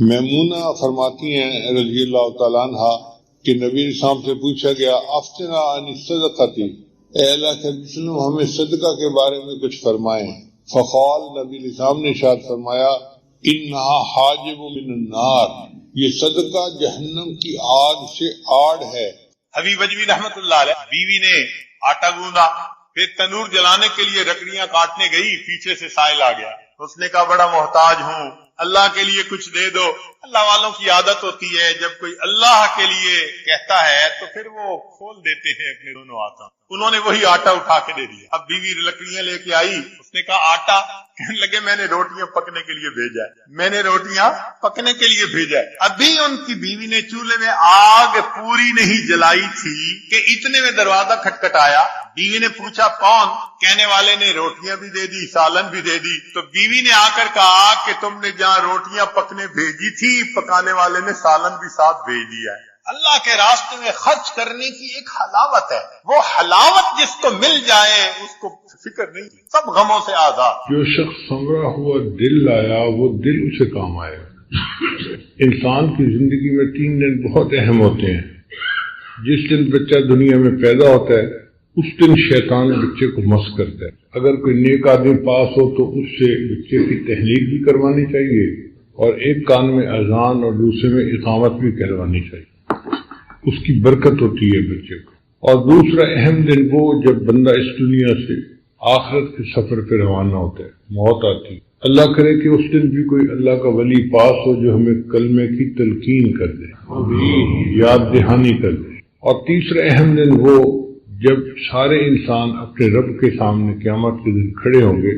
میمونہ فرماتی ہیں رضی اللہ تعالیٰ عنہ کہ نبی اسلام سے پوچھا گیا افتنا عن الصدقۃ، اے اللہ کے وسلم ہمیں صدقہ کے بارے میں کچھ فرمائیں۔ فقال، نبی اسلام نے ارشاد فرمایا انہا حاجب من النار، یہ صدقہ جہنم کی آگ سے آڑ ہے۔ حبیب اجوی رحمت اللہ علیہ، بیوی نے آٹا گوندا، پھر تنور جلانے کے لیے لکڑیاں کاٹنے گئی، پیچھے سے سائل آ گیا، اس نے کہا بڑا محتاج ہوں، اللہ کے لیے کچھ دے دو۔ اللہ والوں کی عادت ہوتی ہے جب کوئی اللہ کے لیے کہتا ہے تو پھر وہ کھول دیتے ہیں اپنے دونوں ہاتھوں۔ انہوں نے وہی آٹا اٹھا کے دے دیا۔ اب بیوی لکڑیاں لے کے آئی، اس نے کہا آٹا، کہنے لگے میں نے روٹیاں پکنے کے لیے بھیجا ہے، میں نے روٹیاں پکنے کے لیے بھیجا ہے۔ ابھی ان کی بیوی نے چولہے میں آگ پوری نہیں جلائی تھی کہ اتنے میں دروازہ کھٹکھٹایا۔ بیوی نے پوچھا کون؟ کہنے والے نے روٹیاں بھی دے دی، سالن بھی دے دی۔ تو بیوی نے آ کر کہا کہ تم نے جہاں روٹیاں پکنے بھیجی تھی، پکانے والے نے سالن بھی ساتھ بھیج دیا ہے۔ اللہ کے راستے میں خرچ کرنے کی ایک حلاوت ہے، وہ حلاوت جس کو مل جائے اس کو فکر نہیں، سب غموں سے آزاد۔ جو شخص سنورا ہوا دل لایا وہ دل اسے کام آئے گا۔ انسان کی زندگی میں 3 دن بہت اہم ہوتے ہیں۔ جس دن بچہ دنیا میں پیدا ہوتا ہے اس دن شیطان بچے کو مس کرتا ہے۔ اگر کوئی نیک آدمی پاس ہو تو اس سے بچے کی تحلیل بھی کروانی چاہیے، اور ایک کان میں اذان اور دوسرے میں اقامت بھی کروانی چاہیے، اس کی برکت ہوتی ہے بچے کو۔ اور دوسرا اہم دن وہ جب بندہ اس دنیا سے آخرت کے سفر پہ روانہ ہوتا ہے، موت آتی ہے۔ اللہ کرے کہ اس دن بھی کوئی اللہ کا ولی پاس ہو جو ہمیں کلمے کی تلقین کر دے، یاد دہانی کر دے۔ اور تیسرا اہم دن وہ جب سارے انسان اپنے رب کے سامنے قیامت کے دن کھڑے ہوں گے۔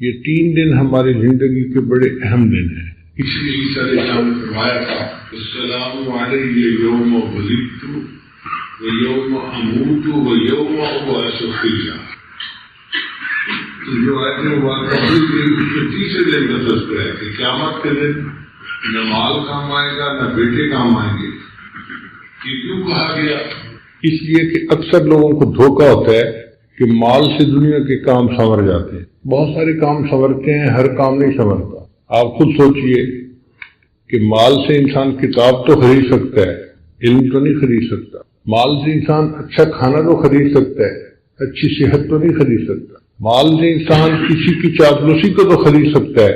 یہ 3 دن ہماری زندگی کے بڑے اہم دن ہیں۔ اس لیے عیسیٰ علیہ السلام نے فرمایا تھا السلام علیہ یوم ولدت و یوم اموت و یوم ابعث حیا۔ جو آیت مبارکہ ہوئی اس میں تیسرے دن کا تذکرہ ہے کہ قیامت کے دن نہ مال کام آئے گا نہ بیٹے کام آئیں گے۔ یہ کیوں کہا گیا؟ اس لیے کہ اکثر لوگوں کو دھوکہ ہوتا ہے کہ مال سے دنیا کے کام سنور جاتے ہیں۔ بہت سارے کام سنورتے ہیں، ہر کام نہیں سنورتا۔ آپ خود سوچئے کہ مال سے انسان کتاب تو خرید سکتا ہے، علم تو نہیں خرید سکتا۔ مال سے انسان اچھا کھانا تو خرید سکتا ہے، اچھی صحت تو نہیں خرید سکتا۔ مال سے انسان کسی کی چاپلوسی کو تو خرید سکتا ہے،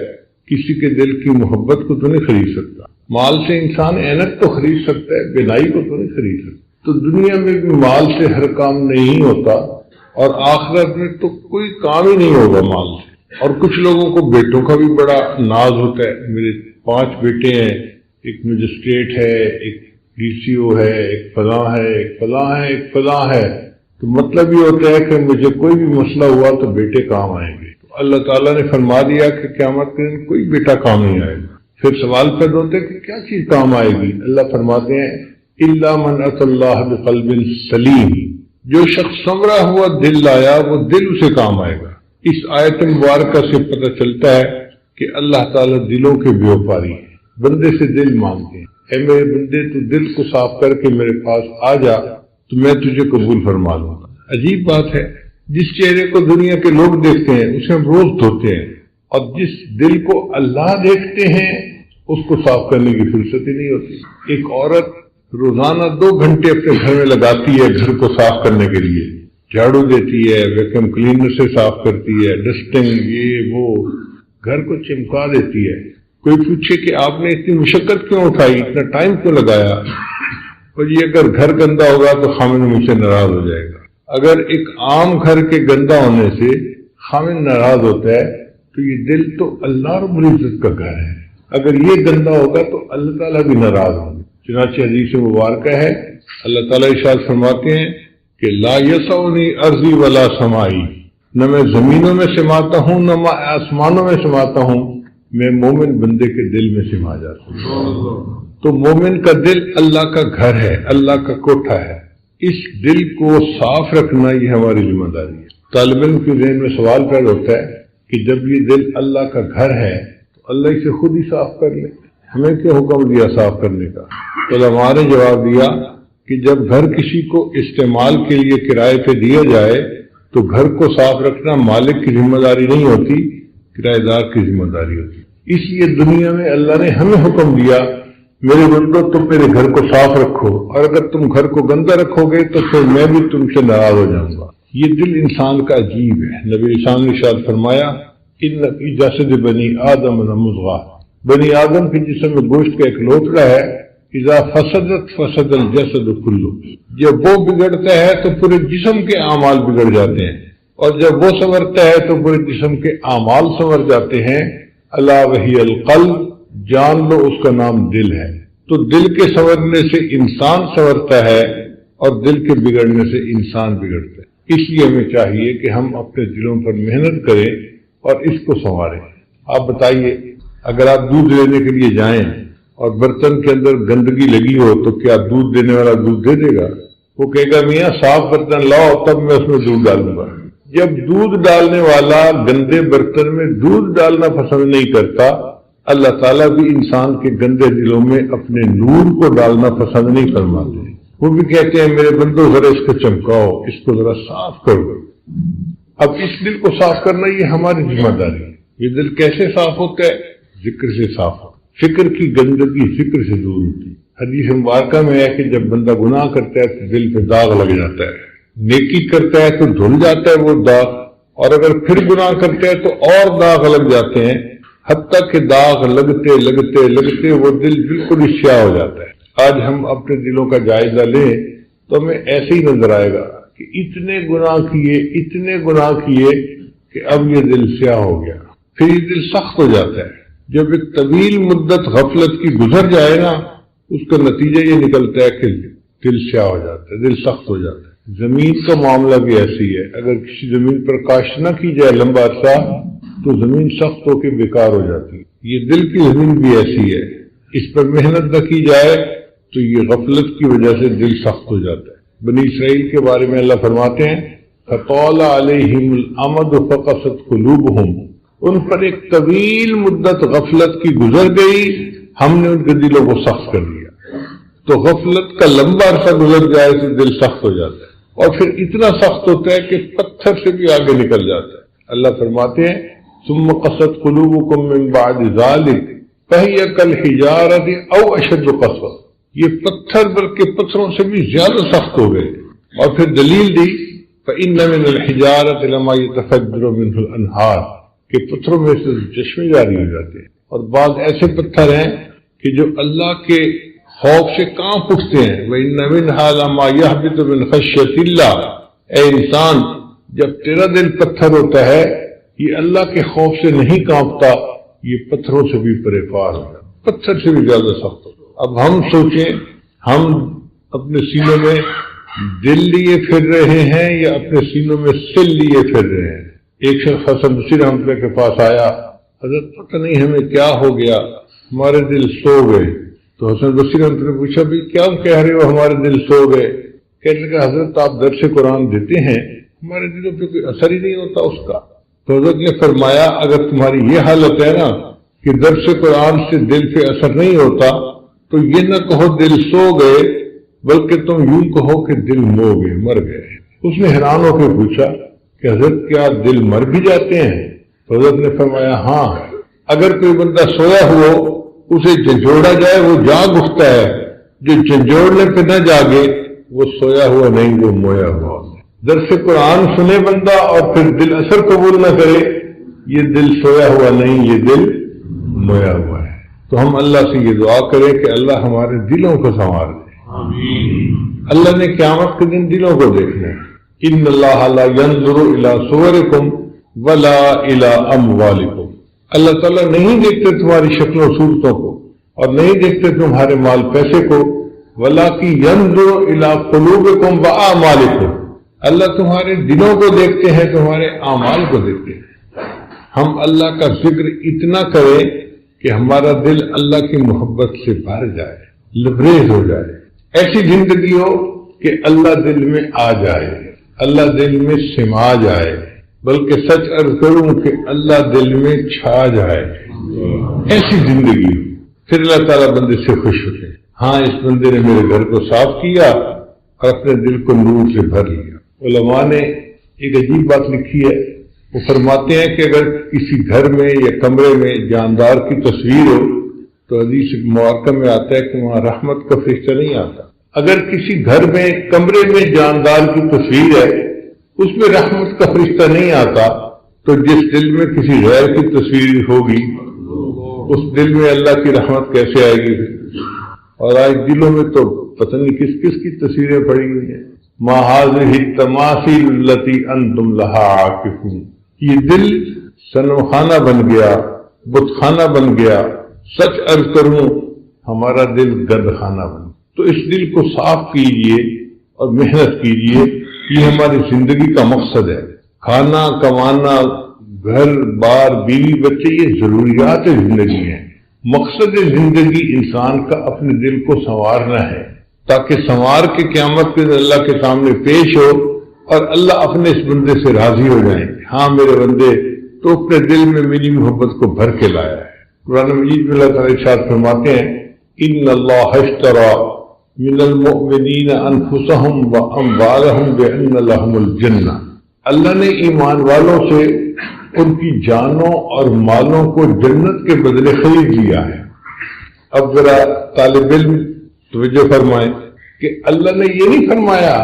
کسی کے دل کی محبت کو تو نہیں خرید سکتا۔ مال سے انسان اینک تو خرید سکتا ہے، بینائی کو تو نہیں خرید سکتا۔ تو دنیا میں بھی مال سے ہر کام نہیں ہوتا، اور آخرت میں تو کوئی کام ہی نہیں ہوگا مال سے۔ اور کچھ لوگوں کو بیٹوں کا بھی بڑا ناز ہوتا ہے، میرے 5 بیٹے ہیں، ایک مجسٹریٹ ہے، ایک ڈی سی او ہے، ایک فلاں ہے، ایک فلاں ہے، ایک فلاں ہے۔ تو مطلب یہ ہوتا ہے کہ مجھے کوئی بھی مسئلہ ہوا تو بیٹے کام آئیں گے۔ تو اللہ تعالیٰ نے فرما دیا کہ قیامت کے دن کوئی بیٹا کام نہیں آئے گا۔ پھر سوال پیدا ہوتا ہے کہ کیا چیز کام آئے گی؟ اللہ فرماتے ہیں الا من اتى اللہ بقلب سلیم، جو شخص سنورا ہوا دل لایا وہ دل اسے کام آئے گا۔ اس آیت مبارکہ سے پتہ چلتا ہے کہ اللہ تعالیٰ دلوں کے بیوپاری ہیں، بندے سے دل مانگتے ہیں۔ اے میرے بندے تو دل کو صاف کر کے میرے پاس آ جا تو میں تجھے قبول فرما لوں گا۔ عجیب بات ہے، جس چہرے کو دنیا کے لوگ دیکھتے ہیں اسے ہم روز دھوتے ہیں، اور جس دل کو اللہ دیکھتے ہیں اس کو صاف کرنے کی فرصت ہی نہیں ہوتی۔ ایک عورت روزانہ 2 گھنٹے اپنے گھر میں لگاتی ہے گھر کو صاف کرنے کے لیے، جھاڑو دیتی ہے، ویکیوم کلینر سے صاف کرتی ہے، ڈسٹنگ یہ وہ، گھر کو چمکا دیتی ہے۔ کوئی پوچھے کہ آپ نے اتنی مشقت کیوں اٹھائی، اتنا ٹائم کیوں لگایا؟ اور یہ اگر گھر گندا ہوگا تو خامن مجھ سے ناراض ہو جائے گا۔ اگر ایک عام گھر کے گندا ہونے سے خامن ناراض ہوتا ہے تو یہ دل تو اللہ رب العزت کا گھر ہے، اگر یہ گندا ہوگا تو اللہ تعالیٰ بھی ناراض ہوں گے۔ چنانچہ حدیث مبارکہ ہے، اللہ تعالیٰ ارشاد فرماتے ہیں کہ لا یسعنی ارضی ولا سمائی، نہ میں زمینوں میں سماتا ہوں نہ میں آسمانوں میں سماتا ہوں، میں مومن بندے کے دل میں سما جاتا ہوں۔ تو مومن کا دل اللہ کا گھر ہے، اللہ کا کوٹھا ہے۔ اس دل کو صاف رکھنا یہ ہماری ذمہ داری ہے۔ طالب علم کے ذہن میں سوال پیدا ہوتا ہے کہ جب یہ دل اللہ کا گھر ہے تو اللہ اسے خود ہی صاف کر لے، ہمیں کیوں حکم دیا صاف کرنے کا؟ علماء نے جواب دیا کہ جب گھر کسی کو استعمال کے لیے کرائے پہ دیا جائے تو گھر کو صاف رکھنا مالک کی ذمہ داری نہیں ہوتی، کرایہ دار کی ذمہ داری ہوتی۔ اس لیے دنیا میں اللہ نے ہمیں حکم دیا میرے بندو تم میرے گھر کو صاف رکھو، اور اگر تم گھر کو گندا رکھو گے تو پھر میں بھی تم سے ناراض ہو جاؤں گا۔ یہ دل انسان کا عجیب ہے۔ نبی اسلام نے ارشاد فرمایا ان فی جسد بنی آدم مضغہ، بنی آدم کے جسم میں گوشت کا ایک لوتڑا ہے، اذا فسدت فسد الجسد کلہ، جب وہ بگڑتا ہے تو پورے جسم کے اعمال بگڑ جاتے ہیں، اور جب وہ سنورتا ہے تو پورے جسم کے اعمال سنور جاتے ہیں۔ الا وہی القلب، جان لو اس کا نام دل ہے۔ تو دل کے سنورنے سے انسان سنورتا ہے اور دل کے بگڑنے سے انسان بگڑتا ہے۔ اس لیے ہمیں چاہیے کہ ہم اپنے دلوں پر محنت کریں اور اس کو سنواریں۔ آپ بتائیے اگر آپ دودھ لینے کے لیے جائیں اور برتن کے اندر گندگی لگی ہو تو کیا دودھ دینے والا دودھ دے دے گا؟ وہ کہے گا میاں صاف برتن لاؤ تب میں اس میں دودھ ڈالوں گا۔ جب دودھ ڈالنے والا گندے برتن میں دودھ ڈالنا پسند نہیں کرتا، اللہ تعالیٰ بھی انسان کے گندے دلوں میں اپنے نور کو ڈالنا پسند نہیں فرماتے۔ وہ بھی کہتے ہیں میرے بندو ذرا اس کو چمکاؤ، اس کو ذرا صاف کرو۔ اب اس دل کو صاف کرنا یہ ہماری ذمہ داری ہے۔ یہ دل کیسے صاف ہوتا ہے؟ ذکر سے صاف ہوتا ہے۔ فکر کی گندگی فکر سے دور ہوتی ہے۔ حدیث مبارکہ میں ہے کہ جب بندہ گناہ کرتا ہے تو دل پہ داغ لگ جاتا ہے، نیکی کرتا ہے تو دھل جاتا ہے وہ داغ، اور اگر پھر گناہ کرتا ہے تو اور داغ لگ جاتے ہیں، حتیٰ کہ داغ لگتے لگتے لگتے وہ دل بالکل ہی سیاہ ہو جاتا ہے۔ آج ہم اپنے دلوں کا جائزہ لیں تو ہمیں ایسے ہی نظر آئے گا کہ اتنے گناہ کیے کہ اب یہ دل سیاہ ہو گیا۔ پھر یہ دل سخت ہو جاتا ہے۔ جب ایک طویل مدت غفلت کی گزر جائے نا، اس کا نتیجہ یہ نکلتا ہے کہ دل سیاہ ہو جاتا ہے، دل سخت ہو جاتا ہے۔ زمین کا معاملہ بھی ایسی ہے، اگر کسی زمین پر کاشت نہ کی جائے لمبا عرصہ تو زمین سخت ہو کے بیکار ہو جاتی ہے۔ یہ دل کی زمین بھی ایسی ہے، اس پر محنت نہ کی جائے تو یہ غفلت کی وجہ سے دل سخت ہو جاتا ہے۔ بنی اسرائیل کے بارے میں اللہ فرماتے ہیں فَطَالَ عَلَيْهِمُ الْأَمَدُ فَقَسَتْ قُلُوبُهُمْ، ان پر ایک طویل مدت غفلت کی گزر گئی، ہم نے ان کے دلوں کو سخت کر دیا۔ تو غفلت کا لمبا عرصہ گزر جائے تو دل سخت ہو جاتا ہے، اور پھر اتنا سخت ہوتا ہے کہ پتھر سے بھی آگے نکل جاتا ہے۔ اللہ فرماتے ہیں ثم قست قلوبكم من بعد ذلك فهي كالحجارة او اشد قسوة، یہ پتھر بلکہ پتھروں سے بھی زیادہ سخت ہو گئے۔ اور پھر دلیل دی فإن من الحجارة لما يتفجر منه الانهار، کہ پتھروں میں سے چشمے جاری ہو جاتے ہیں، اور بعض ایسے پتھر ہیں کہ جو اللہ کے خوف سے کانپ اٹھتے ہیں۔ وَإِنَّ مِنْهَا لَمَا يَهْبِطُ مِنْ خَشْيَةِ اللَّهِ، اے انسان جب تیرا دل پتھر ہوتا ہے یہ اللہ کے خوف سے نہیں کانپتا، یہ پتھروں سے بھی پرے پار ہوتا، پتھر سے بھی زیادہ سخت ہوتا۔ اب ہم سوچیں ہم اپنے سینوں میں دل لیے پھر رہے ہیں یا اپنے سینوں میں سل لیے پھر رہے ہیں؟ ایک شخص حسن بصری رحمۃ اللہ کے پاس آیا، حضرت پتہ نہیں ہمیں کیا ہو گیا، ہمارے دل سو گئے۔ تو حسن بصری رحمۃ اللہ نے پوچھا بھی کیا کہہ رہے ہو ہمارے دل سو گئے؟ کہنے لگا حضرت آپ درس قرآن دیتے ہیں، ہمارے دلوں پہ کوئی اثر ہی نہیں ہوتا اس کا۔ تو حضرت نے فرمایا اگر تمہاری یہ حالت ہے نا کہ درس قرآن سے دل پہ اثر نہیں ہوتا تو یہ نہ کہو دل سو گئے، بلکہ تم یوں کہو کہ دل مو گئے، مر گئے۔ اس نے حیران ہو کے پوچھا کہ حضرت کیا دل مر بھی جاتے ہیں؟ تو حضرت نے فرمایا ہاں، اگر کوئی بندہ سویا ہوا اسے جھنجھوڑا جائے وہ جاگ اٹھتا ہے، جو جھنجھوڑنے پہ نہ جاگے وہ سویا ہوا نہیں، وہ مویا ہوا۔ درس قرآن سنے بندہ اور پھر دل اثر قبول نہ کرے، یہ دل سویا ہوا نہیں، یہ دل مویا ہوا ہے۔ تو ہم اللہ سے یہ دعا کریں کہ اللہ ہمارے دلوں کو سنوار دے۔ آمین۔ اللہ نے قیامت کے دن دلوں کو دیکھنا ہے۔ ان اللہ لا ينظر الى صورکم ولا الى اموالکم، اللہ تعالیٰ نہیں دیکھتے تمہاری شکلوں صورتوں کو اور نہیں دیکھتے تمہارے مال پیسے کو، ولکن ينظر الى قلوبکم واعمالکم، اللہ تمہارے دلوں کو دیکھتے ہیں، تمہارے اعمال کو دیکھتے ہیں۔ ہم اللہ کا ذکر اتنا کریں کہ ہمارا دل اللہ کی محبت سے بھر جائے، لبریز ہو جائے، ایسی زندگی ہو کہ اللہ دل میں آ جائے، اللہ دل میں سما جائے، بلکہ سچ عرض کروں کہ اللہ دل میں چھا جائے، ایسی زندگی ہو۔ پھر اللہ تعالیٰ بندے سے خوش ہوتے ہیں، ہاں اس بندے نے میرے گھر کو صاف کیا اور اپنے دل کو نور سے بھر لیا۔ علماء نے ایک عجیب بات لکھی ہے وہ فرماتے ہیں کہ اگر کسی گھر میں یا کمرے میں جاندار کی تصویر ہو تو حدیث مبارکہ میں آتا ہے کہ وہاں رحمت کا فرشتہ نہیں آتا. اگر کسی گھر میں کمرے میں جاندار کی تصویر ہے اس میں رحمت کا فرشتہ نہیں آتا تو جس دل میں کسی غیر کی تصویر ہوگی اس دل میں اللہ کی رحمت کیسے آئے گی؟ اور آج دلوں میں تو پتہ نہیں کس کس کی تصویریں پڑی ہوئی ہیں. ما هذه التماثيل التي انتم لها عاكفون. یہ دل صنم خانہ بن گیا، بت خانہ بن گیا. سچ عرض کروں ہمارا دل گند خانہ بن. تو اس دل کو صاف کیجئے اور محنت کیجئے. یہ ہماری زندگی کا مقصد ہے. کھانا کمانا، گھر بار، بیوی بچے یہ ضروریات زندگی ہیں. مقصد زندگی انسان کا اپنے دل کو سنوارنا ہے تاکہ سنوار کے قیامت کے اللہ کے سامنے پیش ہو اور اللہ اپنے اس بندے سے راضی ہو جائیں. ہاں میرے بندے تو اپنے دل میں میری محبت کو بھر کے لایا ہے. قرآن مجید میں اللہ تعالیٰ ارشاد فرماتے ہیں ان اللہ اشترى من المؤمنین انفسهم واموالهم بان لهم الجنہ. اللہ نے ایمان والوں سے ان کی جانوں اور مالوں کو جنت کے بدلے خرید لیا ہے. اب ذرا طالب علم توجہ فرمائیں کہ اللہ نے یہ نہیں فرمایا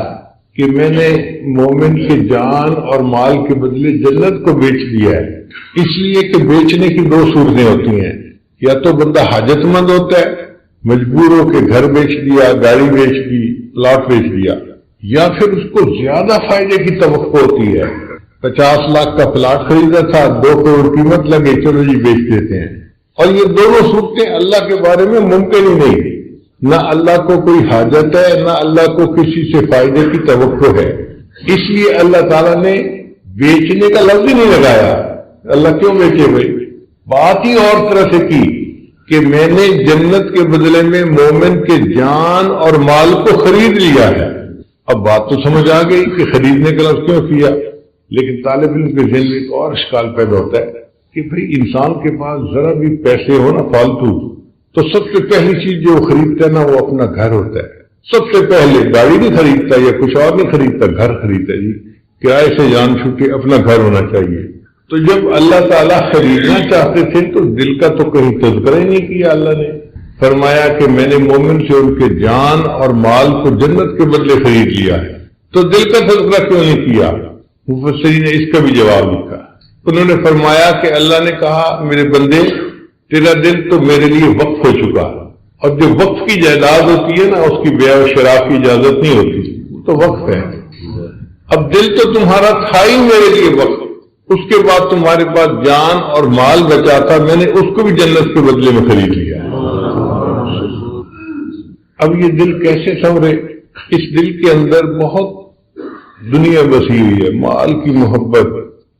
کہ میں نے مومن کے جان اور مال کے بدلے جنت کو بیچ دیا ہے. اس لیے کہ بیچنے کی دو صورتیں ہوتی ہیں. یا تو بندہ حاجت مند ہوتا ہے، مجبور ہو کے گھر بیچ دیا، گاڑی بیچ دی، پلاٹ بیچ دیا، یا پھر اس کو زیادہ فائدے کی توقع ہوتی ہے. 50 لاکھ کا پلاٹ خریدا تھا، 2 کروڑ قیمت لگے، چلو جی بیچ دیتے ہیں. اور یہ دونوں صورتیں اللہ کے بارے میں ممکن ہی نہیں. نہ اللہ کو کوئی حاجت ہے، نہ اللہ کو کسی سے فائدے کی توقع ہے. اس لیے اللہ تعالیٰ نے بیچنے کا لفظ ہی نہیں لگایا. اللہ کیوں بیچے بھائی؟ بات ہی اور طرح سے کی کہ میں نے جنت کے بدلے میں مومن کے جان اور مال کو خرید لیا ہے. اب بات تو سمجھ آ گئی کہ خریدنے کا لفظ کیوں کیا. لیکن طالب علم کے ذہن میں ایک اور اشکال پیدا ہوتا ہے کہ بھئی انسان کے پاس ذرا بھی پیسے ہو نا فالتو تو سب سے پہلی چیز جو خریدتا ہے نا وہ اپنا گھر ہوتا ہے. سب سے پہلے گاڑی نہیں خریدتا یا کچھ اور نہیں خریدتا، گھر خریدتا. جی کرائے سے جان چھوٹے، اپنا گھر ہونا چاہیے. تو جب اللہ تعالیٰ خریدنا چاہتے تھے تو دل کا تو کہیں تذکرہ ہی نہیں کیا. اللہ نے فرمایا کہ میں نے مومن سے ان کے جان اور مال کو جنت کے بدلے خرید لیا ہے. تو دل کا تذکرہ کیوں نہیں کیا؟ مفسرین نے اس کا بھی جواب لکھا. انہوں نے فرمایا کہ اللہ نے کہا میرے بندے تیرا دل تو میرے لیے وقف ہو چکا، اور جو وقف کی جائیداد ہوتی ہے نا اس کی بیع و شراء کی اجازت نہیں ہوتی، تو وقف ہے. اب دل تو تمہارا تھا ہی میرے لیے وقف، اس کے بعد تمہارے پاس جان اور مال بچا تھا، میں نے اس کو بھی جنت کے بدلے میں خرید لیا. اب یہ دل کیسے سنورے؟ اس دل کے اندر بہت دنیا بسی ہوئی ہے. مال کی محبت،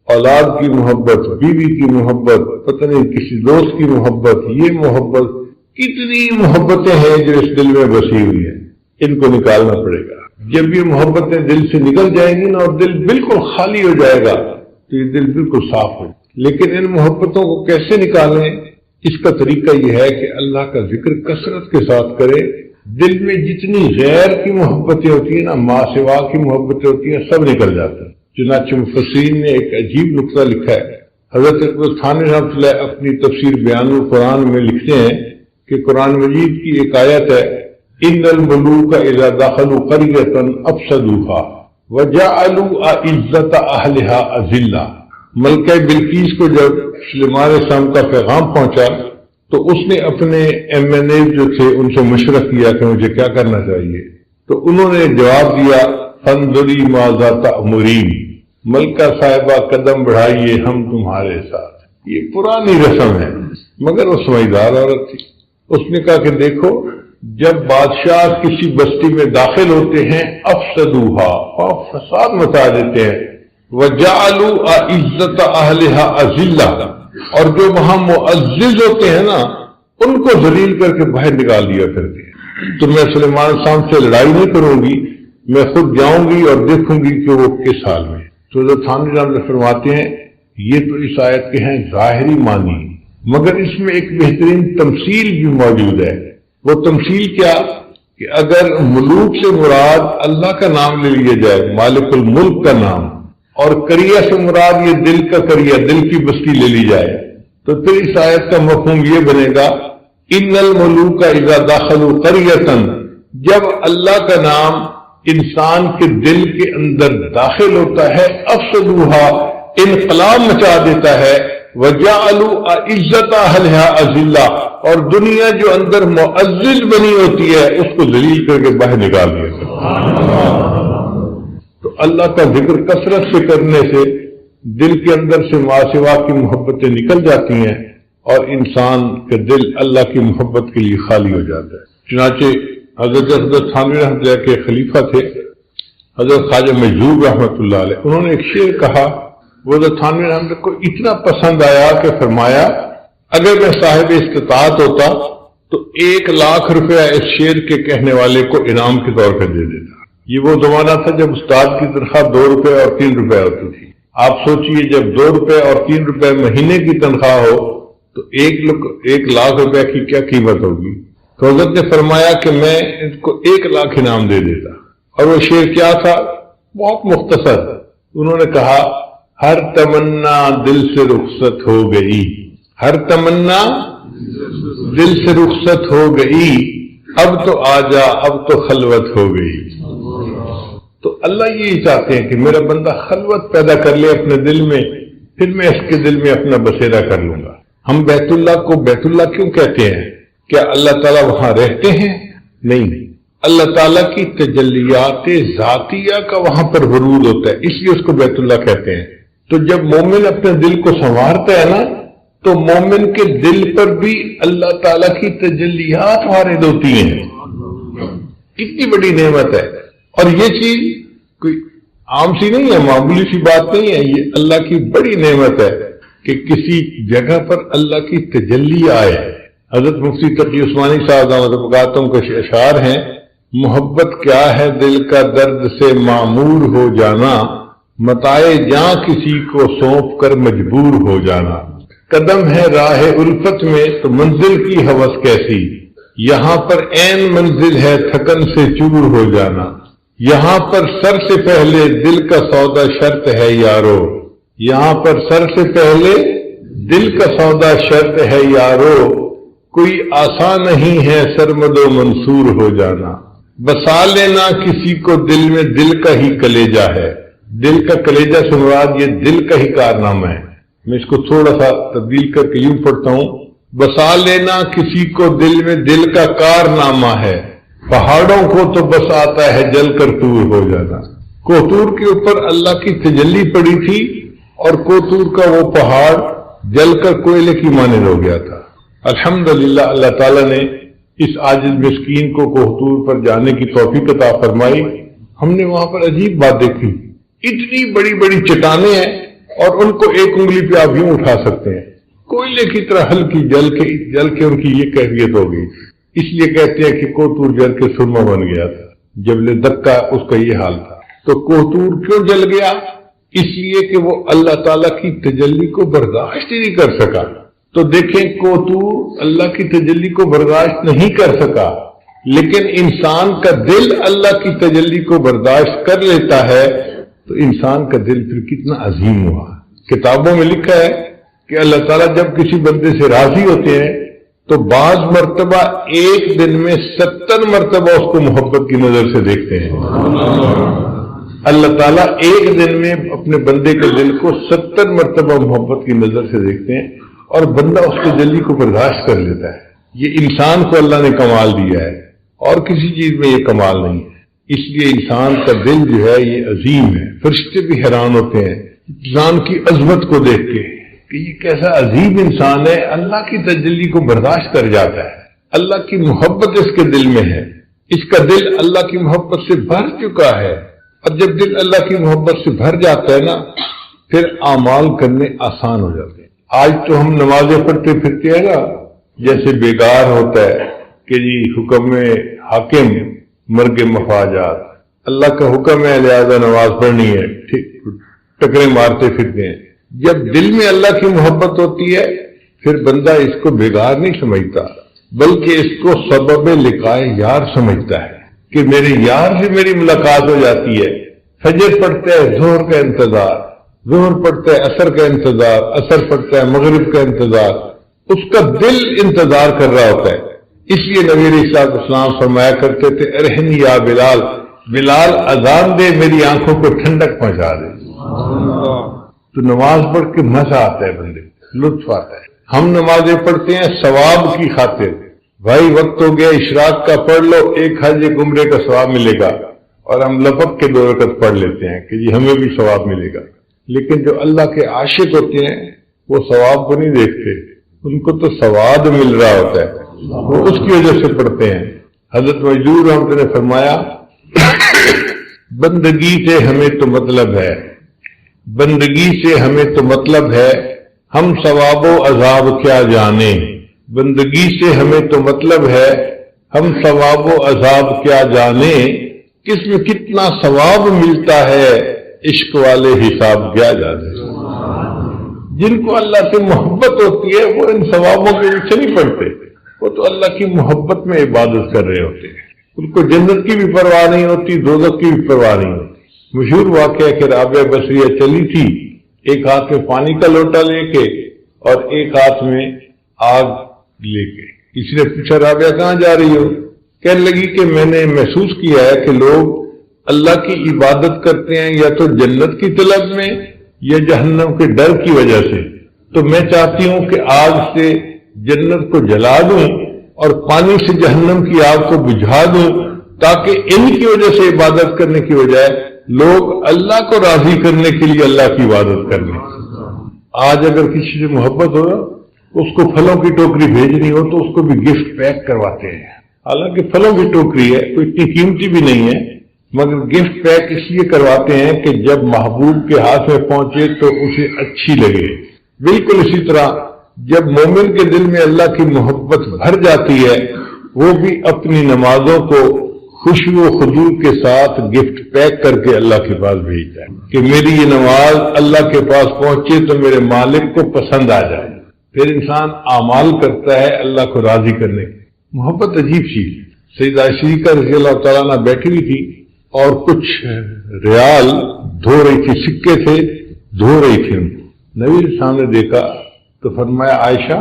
اولاد کی محبت، بیوی کی محبت، پتہ نہیں کسی دوست کی محبت، یہ محبت، کتنی محبتیں ہیں جو اس دل میں بسی ہوئی ہیں. ان کو نکالنا پڑے گا. جب یہ محبتیں دل سے نکل جائیں گی نا اور دل بالکل خالی ہو جائے گا تو یہ دل بالکل صاف ہو. لیکن ان محبتوں کو کیسے نکالیں؟ اس کا طریقہ یہ ہے کہ اللہ کا ذکر کثرت کے ساتھ کرے. دل میں جتنی غیر کی محبتیں ہوتی ہیں نا، ماں سوا کی محبتیں ہوتی ہیں، سب نکل جاتا ہے. چنانچہ مفسرین نے ایک عجیب نقطہ لکھا ہے. حضرت اقبال تھانوی رحمۃ اللہ اپنی تفسیر بیان القرآن میں لکھتے ہیں کہ قرآن مجید کی ایک آیت ہے ان الملوک اذا دخلوا قرية افسدوها وجعلوا عزت اهلها اذلہ. ملکہ بلقیس کو جب سلیمان السلام کا پیغام پہنچا تو اس نے اپنے MNA جو تھے ان سے مشورہ کیا کہ مجھے کیا کرنا چاہیے. تو انہوں نے جواب دیا فانظری ماذا تأمرین، ملکہ صاحبہ قدم بڑھائیے ہم تمہارے ساتھ. یہ پرانی رسم ہے مگر وہ سمجھدار عورت تھی. اس نے کہا کہ دیکھو جب بادشاہ کسی بستی میں داخل ہوتے ہیں افسدوها، فساد مچا دیتے ہیں، وجعلوا عزت اہلها اذلہ، اور جو وہاں معزز ہوتے ہیں نا ان کو ذلیل کر کے باہر نکال دیا کرتے ہیں. تو میں سلیمان السلام سے لڑائی نہیں کروں گی، میں خود جاؤں گی اور دیکھوں گی کہ وہ کس حال میں. تو جو تھانوی رحمۃ فرماتے ہیں یہ تو اس آیت کے ہیں ظاہری معنی، مگر اس میں ایک بہترین تمثیل بھی موجود ہے. وہ تمثیل کیا کہ اگر ملوک سے مراد اللہ کا نام لے لیا جائے، مالک الملک کا نام، اور کریہ سے مراد یہ دل کا کریہ، دل کی بستی لے لی جائے، تو پھر اس آیت کا مفہوم یہ بنے گا ان الملوک اذا دخلوا قریۃ، جب اللہ کا نام انسان کے دل کے اندر داخل ہوتا ہے افسدوها، انقلاب مچا دیتا ہے، وجعلوا عزت اہلھا اذلہ، اور دنیا جو اندر معزز بنی ہوتی ہے اس کو ذلیل کر کے باہر نکال دیا۔ تو اللہ کا ذکر کثرت سے کرنے سے دل کے اندر سے ما سوا کی محبتیں نکل جاتی ہیں اور انسان کا دل اللہ کی محبت کے لیے خالی ہو جاتا ہے۔ چنانچہ حضرت تھانوی رحمۃ اللہ کے خلیفہ تھے حضرت خواجہ مجذوب رحمۃ اللہ علیہ، انہوں نے ایک شعر کہا، وہ حضرت تھانوی رحمۃ اللہ کو اتنا پسند آیا کہ فرمایا اگر میں صاحب استطاعت ہوتا تو 1,00,000 روپیہ اس شعر کے کہنے والے کو انعام کے طور پر دے دیتا۔ یہ وہ زمانہ تھا جب استاد کی تنخواہ 2 روپے اور 3 روپے ہوتی تھی۔ آپ سوچئے جب 2 روپے اور 3 روپے مہینے کی تنخواہ ہو تو 1,00,000 روپے کی کیا قیمت ہوگی؟ تو حضرت نے فرمایا کہ میں ان کو 1,00,000 انعام دے دیتا۔ اور وہ شعر کیا تھا؟ بہت مختصر، انہوں نے کہا ہر تمنا دل سے رخصت ہو گئی، ہر تمنا دل سے رخصت ہو گئی، اب تو آجا اب تو خلوت ہو گئی۔ تو اللہ یہی چاہتے ہیں کہ میرا بندہ خلوت پیدا کر لے اپنے دل میں، پھر میں اس کے دل میں اپنا بسیرا کر لوں گا۔ ہم بیت اللہ کو بیت اللہ کیوں کہتے ہیں؟ کیا اللہ تعالیٰ وہاں رہتے ہیں؟ نہیں، اللہ تعالیٰ کی تجلیات ذاتیہ کا وہاں پر ورود ہوتا ہے، اس لیے اس کو بیت اللہ کہتے ہیں۔ تو جب مومن اپنے دل کو سنوارتا ہے نا تو مومن کے دل پر بھی اللہ تعالیٰ کی تجلیات وارد ہوتی ہیں۔ کتنی بڑی نعمت ہے، اور یہ چیز کوئی عام سی نہیں ہے، معمولی سی بات نہیں ہے، یہ اللہ کی بڑی نعمت ہے کہ کسی جگہ پر اللہ کی تجلی آئے۔ حضرت مفتی تقی عثمانی صاحب مقاتم کے اشعار ہیں، محبت کیا ہے دل کا درد سے معمور ہو جانا، متائے جاں کسی کو سونپ کر مجبور ہو جانا، قدم ہے راہ الفت میں تو منزل کی ہوس کیسی، یہاں پر عین منزل ہے تھکن سے چور ہو جانا، یہاں پر سر سے پہلے دل کا سودا شرط ہے یارو، یہاں پر سر سے پہلے دل کا سودا شرط ہے یارو، کوئی آسان نہیں ہے سرمد و منصور ہو جانا، بسا لینا کسی کو دل میں دل کا ہی کلیجہ ہے، دل کا کلیجہ سے مراد یہ دل کا ہی کارنامہ ہے۔ میں اس کو تھوڑا سا تبدیل کر کے یوں پڑھتا ہوں، بسا لینا کسی کو دل میں دل کا کارنامہ ہے، پہاڑوں کو تو بس آتا ہے جل کر طور ہو جانا۔ کوتور کے اوپر اللہ کی تجلی پڑی تھی اور کوتور کا وہ پہاڑ جل کر کوئلے کی مانند ہو گیا تھا۔ الحمدللہ اللہ تعالیٰ نے اس عاجز مسکین کو کوہتور پر جانے کی توفیق عطا فرمائی۔ ہم نے وہاں پر عجیب بات دیکھی، اتنی بڑی بڑی چٹانیں ہیں اور ان کو ایک انگلی پہ آپ یوں اٹھا سکتے ہیں، کوئلے کی طرح ہلکی جل کے ان کی یہ کیفیت ہو گئی۔ اس لیے کہتے ہیں کہ کوہتور جل کے سرما بن گیا تھا، جبل دکا اس کا یہ حال تھا۔ تو کوہتور کیوں جل گیا؟ اس لیے کہ وہ اللہ تعالیٰ کی تجلی کو برداشت ہی نہیں کر سکا۔ تو دیکھیں کوہتور اللہ کی تجلی کو برداشت نہیں کر سکا، لیکن انسان کا دل اللہ کی تجلی کو برداشت کر لیتا ہے تو انسان کا دل پھر کتنا عظیم ہوا۔ کتابوں میں لکھا ہے کہ اللہ تعالیٰ جب کسی بندے سے راضی ہوتے ہیں تو بعض مرتبہ ایک دن میں 70 مرتبہ اس کو محبت کی نظر سے دیکھتے ہیں۔ اللہ تعالیٰ ایک دن میں اپنے بندے کے دل کو 70 مرتبہ محبت کی نظر سے دیکھتے ہیں اور بندہ اس کے جلی کو برداشت کر لیتا ہے۔ یہ انسان کو اللہ نے کمال دیا ہے اور کسی چیز میں یہ کمال نہیں ہے۔ اس لیے انسان کا دل جو ہے یہ عظیم ہے۔ فرشتے بھی حیران ہوتے ہیں انسان کی عظمت کو دیکھ کے کہ یہ کیسا عظیم انسان ہے، اللہ کی تجلی کو برداشت کر جاتا ہے، اللہ کی محبت اس کے دل میں ہے، اس کا دل اللہ کی محبت سے بھر چکا ہے۔ اور جب دل اللہ کی محبت سے بھر جاتا ہے نا پھر اعمال کرنے آسان ہو جاتے ہیں۔ آج تو ہم نمازیں پڑھتے پھرتے ہیں نا جیسے بیگار ہوتا ہے کہ جی حکم حاکم مرگ مفاجات، اللہ کا حکم ہے لہذا نماز پڑھنی ہے، ٹھیک ٹکرے مارتے پھرتے ہیں۔ جب دل میں اللہ کی محبت ہوتی ہے پھر بندہ اس کو بیگار نہیں سمجھتا بلکہ اس کو سبب لقائے یار سمجھتا ہے کہ میرے یار سے میری ملاقات ہو جاتی ہے۔ فجر پڑھتا ہے، ظہر کا انتظار، ظہر پڑھتا ہے عصر کا انتظار، عصر پڑھتا ہے مغرب کا انتظار، اس کا دل انتظار کر رہا ہوتا ہے۔ اس لیے نبی علیہ الصلوۃ والسلام فرمایا کرتے تھے ارحنی یا بلال، بلال اذان دے میری آنکھوں کو ٹھنڈک پہنچا دے۔ تو نماز پڑھ کے مزہ آتا ہے، بندے لطف آتا ہے۔ ہم نمازیں پڑھتے ہیں ثواب کی خاطر، بھائی وقت ہو گیا اشراق کا پڑھ لو، ایک حج ایک عمرے کا ثواب ملے گا، اور ہم لپک کے 2 رکعت پڑھ لیتے ہیں کہ جی ہمیں بھی ثواب ملے گا۔ لیکن جو اللہ کے عاشق ہوتے ہیں وہ ثواب کو نہیں دیکھتے، ان کو تو ثواب مل رہا ہوتا ہے، وہ اس کی وجہ سے پڑھتے ہیں۔ حضرت مجدور رحمۃ اللہ نے فرمایا بندگی سے ہمیں تو مطلب ہے، بندگی سے ہمیں تو مطلب ہے، ہم ثواب و عذاب کیا جانیں، بندگی سے ہمیں تو مطلب ہے، ہم ثواب و عذاب کیا جانیں، کس میں کتنا ثواب ملتا ہے، عشق والے حساب کیا جانے۔ جن کو اللہ سے محبت ہوتی ہے وہ ان ثوابوں کے پیچھے نہیں پڑتے، وہ تو اللہ کی محبت میں عبادت کر رہے ہوتے ہیں، ان کو جنت کی بھی پرواہ نہیں ہوتی، دوزخ کی بھی پرواہ نہیں ہوتی۔ مشہور واقعہ کہ رابعہ بصریہ چلی تھی ایک ہاتھ میں پانی کا لوٹا لے کے اور ایک ہاتھ میں آگ لے کے۔ کسی نے پوچھا رابعہ کہاں جا رہی ہو؟ کہنے لگی کہ میں نے محسوس کیا ہے کہ لوگ اللہ کی عبادت کرتے ہیں یا تو جنت کی طلب میں یا جہنم کے ڈر کی وجہ سے، تو میں چاہتی ہوں کہ آگ سے جنت کو جلا دوں اور پانی سے جہنم کی آگ کو بجھا دوں، تاکہ ان کی وجہ سے عبادت کرنے کی بجائے لوگ اللہ کو راضی کرنے کے لیے اللہ کی عبادت کر لیں۔ آج اگر کسی سے محبت ہو اس کو پھلوں کی ٹوکری بھیجنی ہو تو اس کو بھی گفٹ پیک کرواتے ہیں، حالانکہ پھلوں کی ٹوکری ہے، کوئی اتنی قیمتی بھی نہیں ہے، مگر گفٹ پیک اس لیے کرواتے ہیں کہ جب محبوب کے ہاتھ میں پہنچے تو اسے اچھی لگے۔ بالکل اسی طرح جب مومن کے دل میں اللہ کی محبت بھر جاتی ہے وہ بھی اپنی نمازوں کو خوشی و خضوع کے ساتھ گفٹ پیک کر کے اللہ کے پاس بھیجتا ہے کہ میری یہ نماز اللہ کے پاس پہنچے تو میرے مالک کو پسند آ جائے۔ پھر انسان اعمال کرتا ہے اللہ کو راضی کرنے کی۔ محبت عجیب چیز ہے۔ سیدہ عائشہ رضی اللہ تعالیٰ عنہ بیٹھی ہوئی تھی اور کچھ ریال دھو رہی تھی، سکے تھے دھو رہی تھی، نبی کے سامنے دیکھا تو فرمایا عائشہ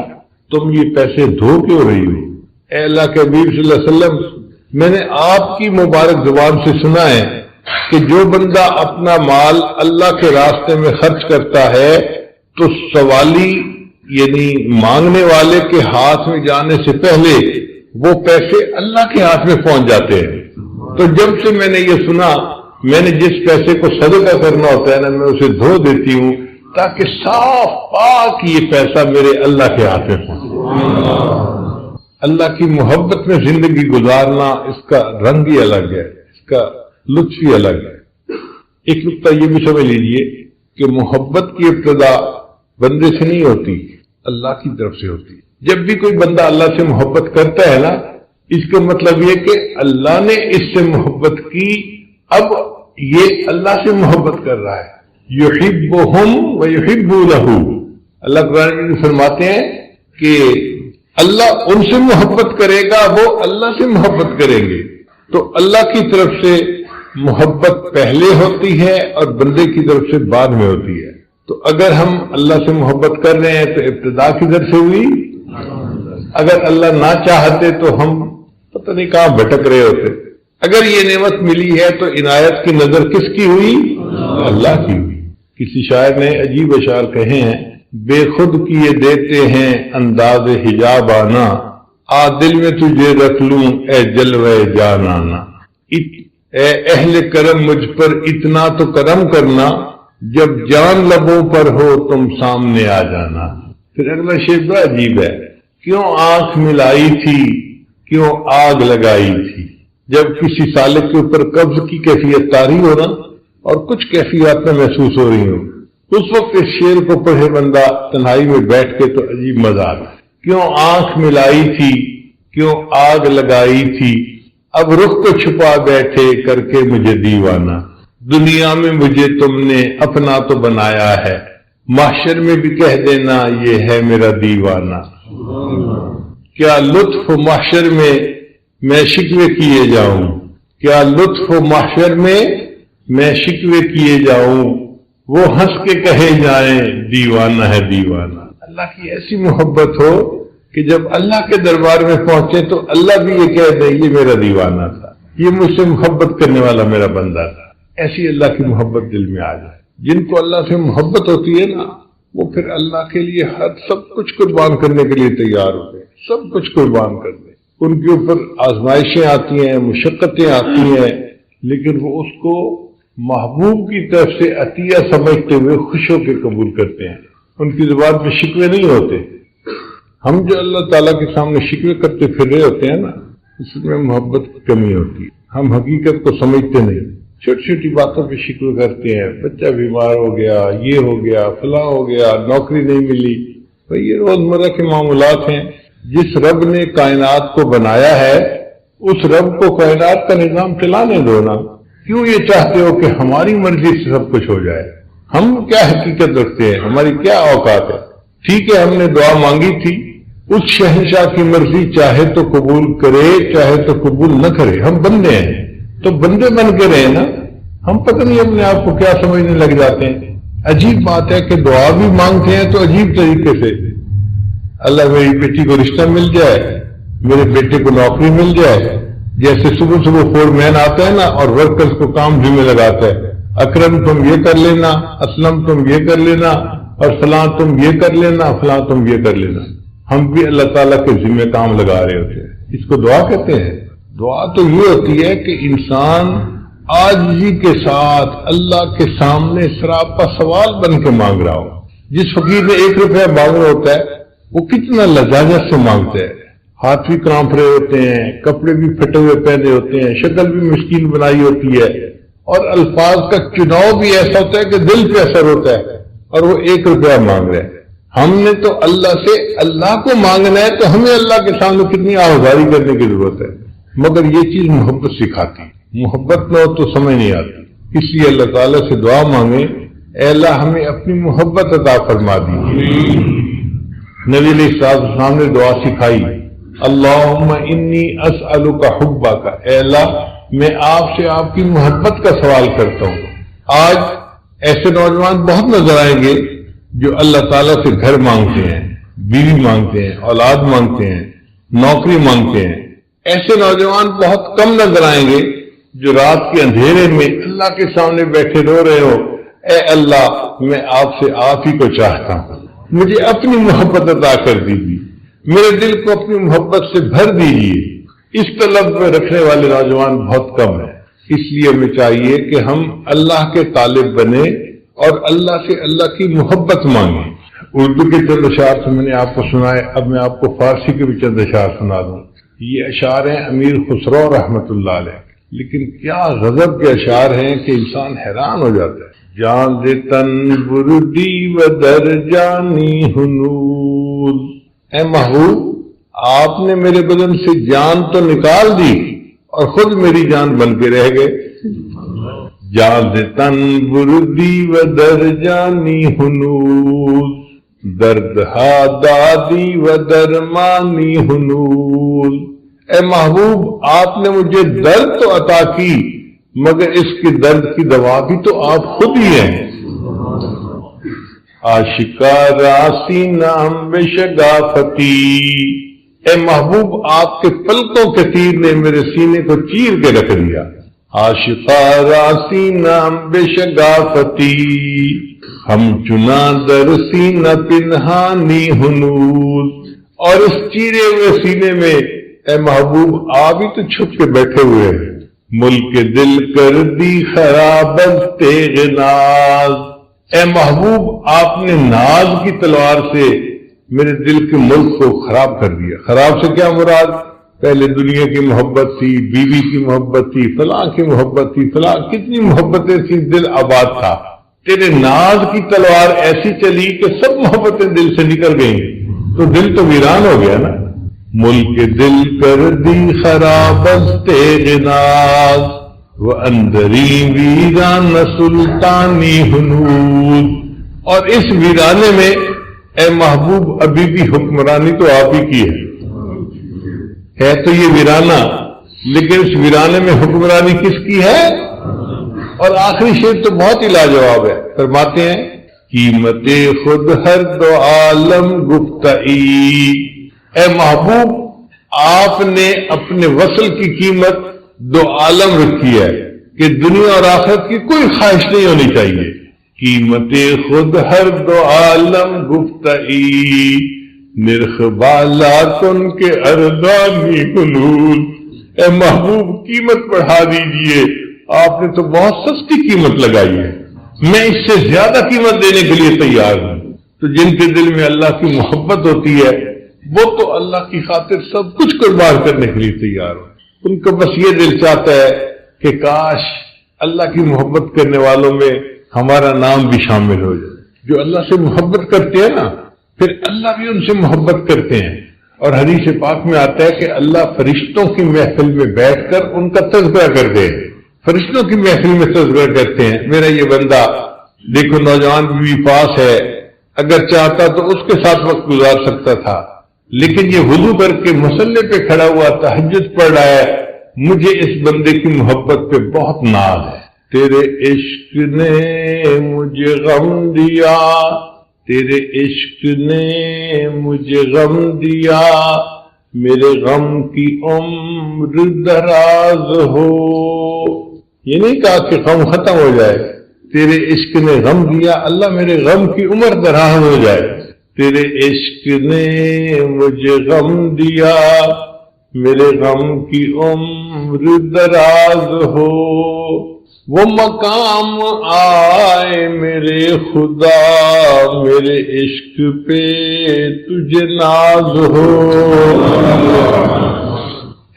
تم یہ پیسے دھو کیوں رہی ہو؟ اے اللہ کے حبیب صلی اللہ علیہ وسلم میں نے آپ کی مبارک زبان سے سنا ہے کہ جو بندہ اپنا مال اللہ کے راستے میں خرچ کرتا ہے تو سوالی یعنی مانگنے والے کے ہاتھ میں جانے سے پہلے وہ پیسے اللہ کے ہاتھ میں پہنچ جاتے ہیں۔ تو جب سے میں نے یہ سنا میں نے جس پیسے کو صدقہ کرنا ہوتا ہے نا میں اسے دھو دیتی ہوں تاکہ صاف پاک یہ پیسہ میرے اللہ کے ہاتھ میں پہنچے۔ اللہ کی محبت میں زندگی گزارنا اس کا رنگ ہی الگ ہے، اس کا لطف ہی الگ ہے۔ ایک نقطہ یہ بھی سمجھ لیجئے کہ محبت کی ابتدا بندے سے نہیں ہوتی، اللہ کی طرف سے ہوتی۔ جب بھی کوئی بندہ اللہ سے محبت کرتا ہے نا اس کا مطلب یہ کہ اللہ نے اس سے محبت کی، اب یہ اللہ سے محبت کر رہا ہے۔ یحبہم ویحبونہ، اللہ قرآن میں فرماتے ہیں کہ اللہ ان سے محبت کرے گا، وہ اللہ سے محبت کریں گے۔ تو اللہ کی طرف سے محبت پہلے ہوتی ہے اور بندے کی طرف سے بعد میں ہوتی ہے۔ تو اگر ہم اللہ سے محبت کر رہے ہیں تو ابتدا کدھر سے ہوئی؟ اگر اللہ نہ چاہتے تو ہم پتہ نہیں کہاں بھٹک رہے ہوتے۔ اگر یہ نعمت ملی ہے تو عنایت کی نظر کس کی ہوئی؟ اللہ کی ہوئی۔ کسی شاعر نے عجیب اشعار کہے ہیں، بے خود کیے دیتے ہیں انداز حجاب آنا، آ دل میں تجھے رکھ لوں اے جلوے جانانا۔ اے اہل کرم مجھ پر اتنا تو کرم کرنا، جب جان لبوں پر ہو تم سامنے آ جانا۔ پھر اگلا شعر بڑا عجیب ہے، کیوں آنکھ ملائی تھی کیوں آگ لگائی تھی۔ جب کسی سالک کے اوپر قبض کی کیفیت طاری ہو نا اور کچھ کیفیات میں محسوس ہو رہی ہوں، اس وقت اس شعر کو پڑھے بندہ تنہائی میں بیٹھ کے تو عجیب مزہ آتا ہے۔ کیوں آنکھ ملائی تھی کیوں آگ لگائی تھی، اب رخ کو چھپا بیٹھے کر کے مجھے دیوانہ۔ دنیا میں مجھے تم نے اپنا تو بنایا ہے، محشر میں بھی کہہ دینا یہ ہے میرا دیوانہ۔ کیا لطف محشر میں میں شکوے کیے جاؤں، کیا لطف محشر میں میں شکوے کیے جاؤں، وہ ہنس کے کہے جائیں دیوانہ ہے دیوانہ. اللہ کی ایسی محبت ہو کہ جب اللہ کے دربار میں پہنچے تو اللہ بھی یہ کہہ دے یہ میرا دیوانہ تھا, یہ مجھ سے محبت کرنے والا میرا بندہ تھا. ایسی اللہ کی محبت دل میں آ جائے. جن کو اللہ سے محبت ہوتی ہے نا, وہ پھر اللہ کے لیے سب کچھ قربان کرنے کے لیے تیار ہوتے ہیں, سب کچھ قربان کر دیں. ان کے اوپر آزمائشیں آتی ہیں, مشقتیں آتی ہیں, لیکن وہ اس کو محبوب کی طرف سے عطیہ سمجھتے ہوئے خوش ہو کے قبول کرتے ہیں. ان کی زبان پہ شکوے نہیں ہوتے. ہم جو اللہ تعالیٰ کے سامنے شکوے کرتے پھر رہے ہوتے ہیں نا, اس میں محبت کی کمی ہوتی ہے. ہم حقیقت کو سمجھتے نہیں, چھوٹی چھوٹی باتوں پہ شکوے کرتے ہیں. بچہ بیمار ہو گیا, یہ ہو گیا, فلاں ہو گیا, نوکری نہیں ملی. بھئی یہ روزمرہ کے معاملات ہیں. جس رب نے کائنات کو بنایا ہے اس رب کو کائنات کا نظام چلانے دو نا. کیوں یہ چاہتے ہو کہ ہماری مرضی سے سب کچھ ہو جائے؟ ہم کیا حقیقت رکھتے ہیں, ہماری کیا اوقات ہے؟ ٹھیک ہے ہم نے دعا مانگی تھی, اس شہنشاہ کی مرضی چاہے تو قبول کرے چاہے تو قبول نہ کرے. ہم بندے ہیں تو بندے بن کے رہے نا. ہم پتہ نہیں اپنے آپ کو کیا سمجھنے لگ جاتے ہیں. عجیب بات ہے کہ دعا بھی مانگتے ہیں تو عجیب طریقے سے, اللہ میری بیٹی کو رشتہ مل جائے, میرے بیٹے کو نوکری مل جائے. جیسے صبح صبح فور مین آتا ہے نا اور ورکرز کو کام ذمہ لگاتا ہے, اکرم تم یہ کر لینا, اسلم تم یہ کر لینا, اور فلاں تم یہ کر لینا, فلاں تم یہ کر لینا. ہم بھی اللہ تعالیٰ کے ذمہ کام لگا رہے ہوتے ہیں. اس کو دعا کہتے ہیں. دعا تو یہ ہوتی ہے کہ انسان عاجزی کے ساتھ اللہ کے سامنے سراپا سوال بن کے مانگ رہا ہو. جس فقیر نے 1 روپیہ مانگنا ہوتا ہے وہ کتنا لذاذت سے مانگتا ہے. ہاتھ بھی کانپ رہے ہوتے ہیں, کپڑے بھی پھٹے ہوئے پہنے ہوتے ہیں, شکل بھی مشکل بنائی ہوتی ہے, اور الفاظ کا چناؤ بھی ایسا ہوتا ہے کہ دل پہ اثر ہوتا ہے, اور وہ 1 روپیہ مانگ رہے ہیں. ہم نے تو اللہ سے اللہ کو مانگنا ہے تو ہمیں اللہ کے سامنے کتنی آہوازاری کرنے کی ضرورت ہے. مگر یہ چیز محبت سکھاتی. محبت نہ ہو تو سمجھ نہیں آتی. اس لیے اللہ تعالیٰ سے دعا مانگیں, اے اللہ ہمیں اپنی محبت عطا فرما دیجیے. نبی علیہ السلام نے دعا سکھائی, اللہم انی اسألک حبک, اے اللہ میں آپ سے آپ کی محبت کا سوال کرتا ہوں. آج ایسے نوجوان بہت نظر آئیں گے جو اللہ تعالیٰ سے گھر مانگتے ہیں, بیوی مانگتے ہیں, اولاد مانگتے ہیں, نوکری مانگتے ہیں. ایسے نوجوان بہت کم نظر آئیں گے جو رات کے اندھیرے میں اللہ کے سامنے بیٹھے رو رہے ہو, اے اللہ میں آپ سے آپ ہی کو چاہتا ہوں, مجھے اپنی محبت عطا کر دیجیے, میرے دل کو اپنی محبت سے بھر دیجیے. اس طلب میں رکھنے والے نوجوان بہت کم ہیں. اس لیے ہمیں چاہیے کہ ہم اللہ کے طالب بنے اور اللہ سے اللہ کی محبت مانگیں. اردو کے چند اشعار سے میں نے آپ کو سنائے, اب میں آپ کو فارسی کے بھی چند اشعار سنا دوں. یہ اشعار ہیں امیر خسرو رحمۃ اللہ علیہ, لیکن کیا غضب کے اشعار ہیں کہ انسان حیران ہو جاتا ہے. جان دے تن بردی و در جانی ہنود, اے محبوب آپ نے میرے بدن سے جان تو نکال دی اور خود میری جان بن کے رہ گئے. جان دے تن بردی و در جانی ہنود, درد ہا دادی و درمانی ہنود. اے محبوب آپ نے مجھے درد تو عطا کی مگر اس کے درد کی دوا بھی تو آپ خود ہی ہیں. آشکارا سینہ بے شگافتی, اے محبوب آپ کے پلکوں کے تیر نے میرے سینے کو چیر کے رکھ دیا. آشکارا سینہ بے شگافتی, ہم چنا در سینہ پنہانی ہنود. اور اس چیرے ہوئے سینے میں اے محبوب آپ ہی تو چھپ کے بیٹھے ہوئے ہیں. ملک دل کر دی خراب تیغ ناز, اے محبوب آپ نے ناز کی تلوار سے میرے دل کے ملک کو خراب کر دیا. خراب سے کیا مراد؟ پہلے دنیا کی محبت تھی, بیوی کی محبت تھی, فلاں کی محبت تھی, فلاں کتنی محبتیں تھیں, دل آباد تھا. تیرے ناز کی تلوار ایسی چلی کہ سب محبتیں دل سے نکل گئیں تو دل تو ویران ہو گیا نا. ملک دل کر دی خراب تیغ ناز, و اندری ویران سلطانی ہنود. اور اس ویرانے میں اے محبوب ابھی بھی حکمرانی تو آپ ہی کی ہے تو یہ ویرانہ, لیکن اس ویرانے میں حکمرانی کس کی ہے؟ اور آخری شعر تو بہت ہی لاجواب ہے، فرماتے ہیں قیمت خود ہر دو عالم گفتئی، اے محبوب آپ نے اپنے وصل کی قیمت دو عالم رکھی ہے کہ دنیا اور آخرت کی کوئی خواہش نہیں ہونی چاہیے. قیمت خود ہر دو عالم گفتئی، نرخ بالا تن کے اردانی حلول. اے محبوب قیمت بڑھا دیجئے، آپ نے تو بہت سستی قیمت لگائی ہے، میں اس سے زیادہ قیمت دینے کے لیے تیار ہوں. تو جن کے دل میں اللہ کی محبت ہوتی ہے وہ تو اللہ کی خاطر سب کچھ قربان کرنے کے لیے تیار ہو. ان کو بس یہ دل چاہتا ہے کہ کاش اللہ کی محبت کرنے والوں میں ہمارا نام بھی شامل ہو جائے. جو اللہ سے محبت کرتے ہیں نا، پھر اللہ بھی ان سے محبت کرتے ہیں. اور حدیث پاک میں آتا ہے کہ اللہ فرشتوں کی محفل میں بیٹھ کر ان کا تذکرہ کرتے ہیں. فرشتوں کی محفل میں تذکرہ کرتے ہیں، میرا یہ بندہ دیکھو نوجوان بھی پاس ہے، اگر چاہتا تو اس کے ساتھ وقت گزار سکتا تھا، لیکن یہ وضو کر کے مصلے پہ کھڑا ہوا تہجد پڑھ رہا ہے. مجھے اس بندے کی محبت پہ بہت ناز ہے. تیرے عشق نے مجھے غم دیا، تیرے عشق نے مجھے غم دیا، میرے غم کی عمر دراز ہو. یہ نہیں کہا کہ غم ختم ہو جائے، تیرے عشق نے غم دیا، اللہ میرے غم کی عمر دراز ہو جائے. تیرے عشق نے مجھے غم دیا، میرے غم کی عمر دراز ہو. وہ مقام آئے میرے خدا، میرے عشق پہ تجھے ناز ہو.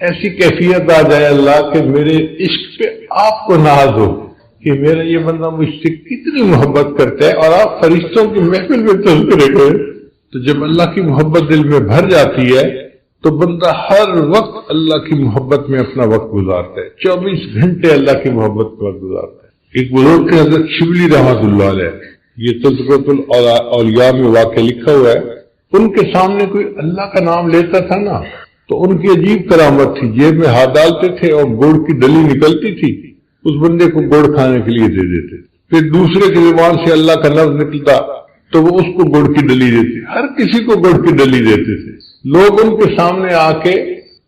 ایسی کیفیت آ جائے اللہ کہ میرے عشق پہ آپ کو ناز ہو کہ میرا یہ بندہ مجھ سے کتنی محبت کرتا ہے، اور آپ فرشتوں کی محفل میں تذکرے کریں. تو جب اللہ کی محبت دل میں بھر جاتی ہے تو بندہ ہر وقت اللہ کی محبت میں اپنا وقت گزارتا ہے، 24 گھنٹے اللہ کی محبت میں وقت گزارتا ہے. ایک بزرگ کے حضرت شبلی رحمۃ اللہ علیہ، یہ تذکرۃ الاولیاء میں واقع لکھا ہوا ہے، ان کے سامنے کوئی اللہ کا نام لیتا تھا نا تو ان کی عجیب کرامت تھی. جیب میں ہاتھ ڈالتے تھے اور گڑ کی ڈلی نکلتی تھی، اس بندے کو گڑ کھانے کے لیے دے دیتے. پھر دوسرے کی زبان سے اللہ کا لفظ نکلتا تو وہ اس کو گڑ کی ڈلی دیتے. ہر کسی کو گڑ کی ڈلی دیتے تھے. لوگ ان کے سامنے آ کے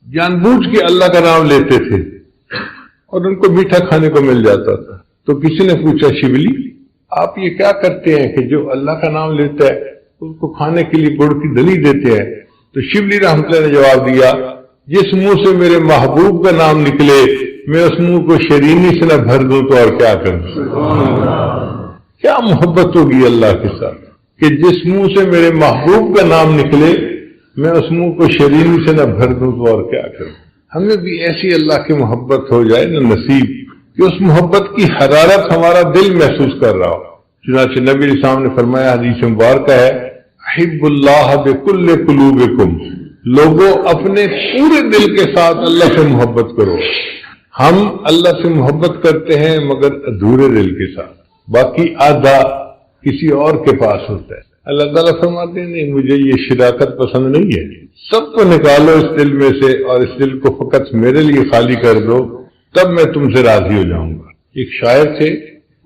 جان بوجھ کے اللہ کا نام لیتے تھے اور ان کو میٹھا کھانے کو مل جاتا تھا. تو کسی نے پوچھا شبلی آپ یہ کیا کرتے ہیں کہ جو اللہ کا نام لیتا ہے اس کو کھانے کے لیے گڑ کی ڈلی دیتے ہیں؟ تو شبلی رحمۃ اللہ نے جواب دیا، جس منہ سے میرے محبوب کا نام نکلے میں اس منہ کو شیرینی سے نہ بھر دوں تو اور کیا کروں. کیا محبت ہوگی اللہ کے ساتھ کہ جس منہ سے میرے محبوب کا نام نکلے میں اس منہ کو شیرینی سے نہ بھر دوں تو اور کیا کروں. ہمیں بھی ایسی اللہ کی محبت ہو جائے نہ نصیب کہ اس محبت کی حرارت ہمارا دل محسوس کر رہا ہو. چنانچہ نبی علیہ السلام نے فرمایا، حدیث مبارکہ ہے، احب اللہ بکل قلوبکم، لوگوں اپنے پورے دل کے ساتھ اللہ سے محبت کرو. ہم اللہ سے محبت کرتے ہیں مگر ادھورے دل کے ساتھ، باقی آدھا کسی اور کے پاس ہوتا ہے. اللہ تعالیٰ فرماتے ہیں نہیں مجھے یہ شراکت پسند نہیں ہے، سب کو نکالو اس دل میں سے اور اس دل کو فقط میرے لیے خالی کر دو، تب میں تم سے راضی ہو جاؤں گا. ایک شاعر تھے،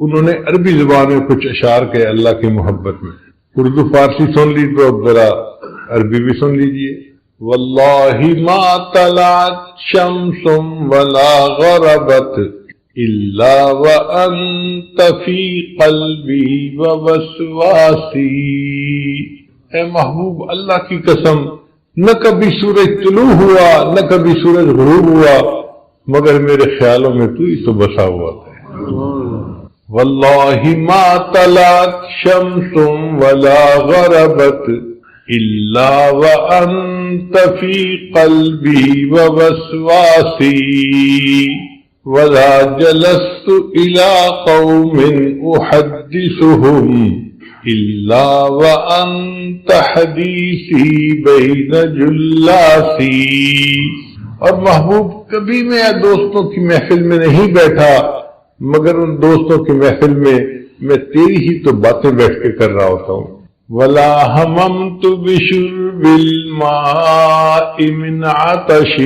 انہوں نے عربی زبان میں کچھ اشعار کہے اللہ کی محبت میں. اردو فارسی سن لی تو اب ذرا عربی بھی سن لیجئے. واللہ ما طلعت شمس ولا غربت الا وانت فی قلبی ووسواسی. اے محبوب اللہ کی قسم، نہ کبھی سورج طلوع ہوا نہ کبھی سورج غروب ہوا مگر میرے خیالوں میں تو ہی تو بسا ہوا تھا. واللہ ما طلعت شمس ولا غربت الا وانت فی قلبی ووسواسی. وَذَا جَلَسْتُ إِلَىٰ قَوْمٍ أُحَدِّثُهُمْ إِلَّا وَأَنْتَ حَدِيثِي بَيْنَ جُلَّاسِي. اور محبوب کبھی میں دوستوں کی محفل میں نہیں بیٹھا مگر ان دوستوں کی محفل میں تیری ہی تو باتیں بیٹھ کے کر رہا ہوتا ہوں. وَلَا هَمَمْتُ بِشُرْبِ الْمَاءِ مِنْ عَطَشٍ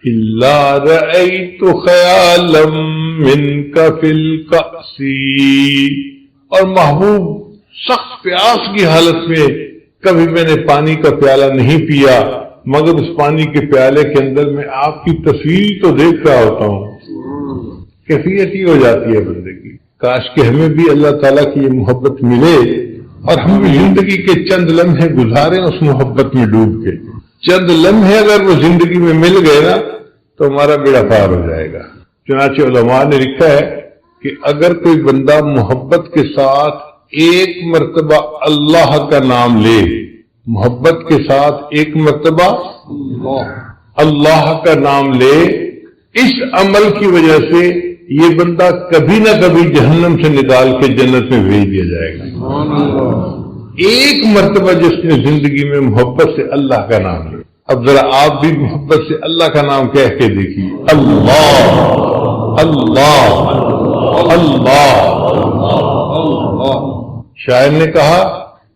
إِلَّا رَأَيْتُ خَيَالًا منك في الكأس، اور محبوب سخت پیاس کی حالت میں کبھی میں نے پانی کا پیالہ نہیں پیا مگر اس پانی کے پیالے کے اندر میں آپ کی تصویر تو دیکھ رہا ہوتا ہوں۔ کیفیت ہی ہو جاتی ہے بندے کی۔ کاش کہ ہمیں بھی اللہ تعالیٰ کی یہ محبت ملے اور ہم بھی زندگی کے چند لمحے گزاریں اس محبت میں ڈوب کے۔ چند لمحے اگر وہ زندگی میں مل گئے نا تو ہمارا بیڑا پار ہو جائے گا۔ چنانچہ علماء نے لکھا ہے کہ اگر کوئی بندہ محبت کے ساتھ ایک مرتبہ اللہ کا نام لے، محبت کے ساتھ ایک مرتبہ اللہ کا نام لے، اس عمل کی وجہ سے یہ بندہ کبھی نہ کبھی جہنم سے نکال کے جنت میں بھیج دیا جائے گا۔ ایک مرتبہ جس نے زندگی میں محبت سے اللہ کا نام لیا، اب ذرا آپ بھی محبت سے اللہ کا نام کہہ کے دیکھیے، اللہ اللہ اللہ۔ شاعر نے کہا